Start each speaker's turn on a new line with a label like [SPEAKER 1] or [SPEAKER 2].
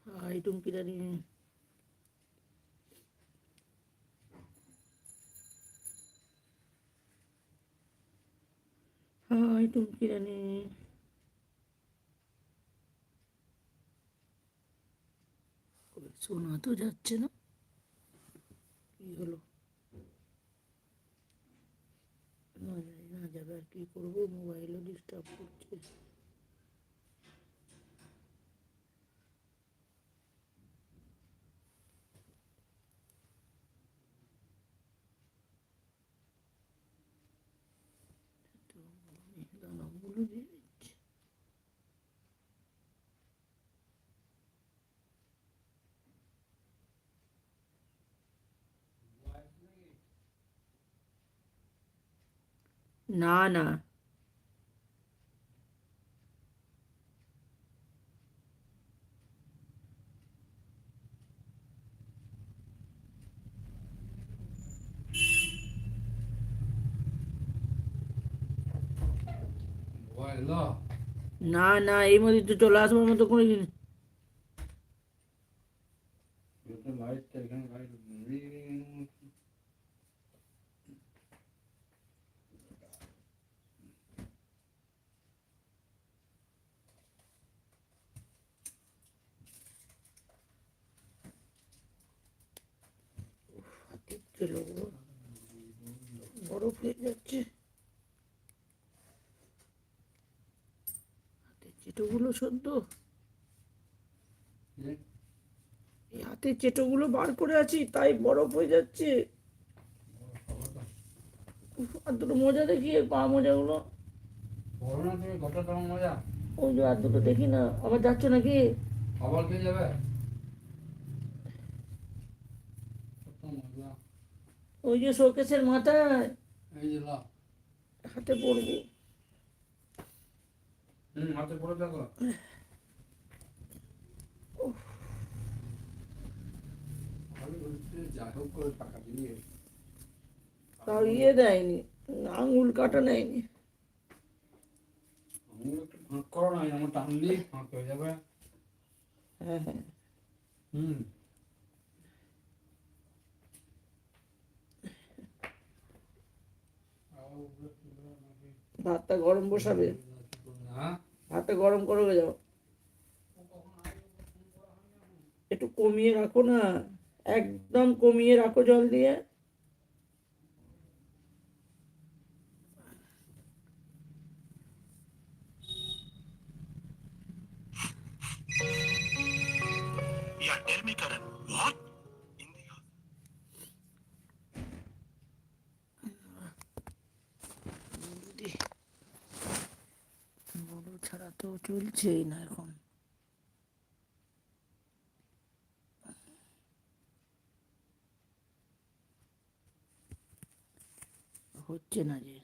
[SPEAKER 1] High Tumki রানী। High Tumki রানী। শোনা তো যাচ্ছে না, কি হলো? না জানি না যাবে, আর কি করবো, মোবাইলও ডিস্টার্ব করছে। দানাগুলো দিয়ে দিচ্ছে। না না, না না, এই মধ্যে তো চলে আসবার মতো কোনো জিনিস। হাতের চেলোগুলো বরফ হয়ে যাচ্ছে, হাতের চেটোগুলো সদ্য, এই হাতের চেটোগুলো বার করে আছি তাই বরফ হয়ে যাচ্ছে। আর দুটো মোজা দেখি, পা মোজাগুলো। ওই যে আর দুটো দেখি না, আবার যাচ্ছ নাকি?
[SPEAKER 2] আবার কে যাবে?
[SPEAKER 1] ওই যে শোকেসের মাথায়
[SPEAKER 2] এই যে লাও।
[SPEAKER 1] হাতে পড়বো।
[SPEAKER 2] হাতে পড়ে থাকো। যাই হোক করে টাকা দিয়ে
[SPEAKER 1] তাও ইয়ে দেয়নি, আঙুল কাটা নেয়নি।
[SPEAKER 2] আঙুল একটু ফাঁক করো না, আমার টানলেই ফাঁক হয়ে যাবে।
[SPEAKER 1] হ্যাঁ হ্যাঁ,
[SPEAKER 2] হুম
[SPEAKER 1] ভাতটা গরম বসাবে,
[SPEAKER 2] হ্যাঁ,
[SPEAKER 1] ভাতটা গরম করে যাও, একটু কমিয়ে রাখো না, একদম কমিয়ে রাখো জল দিয়ে।
[SPEAKER 3] Yeah, tell me, Karan, what? In the
[SPEAKER 1] বড় ছাড়া তো চলছেই না এখন, হচ্ছে না যে।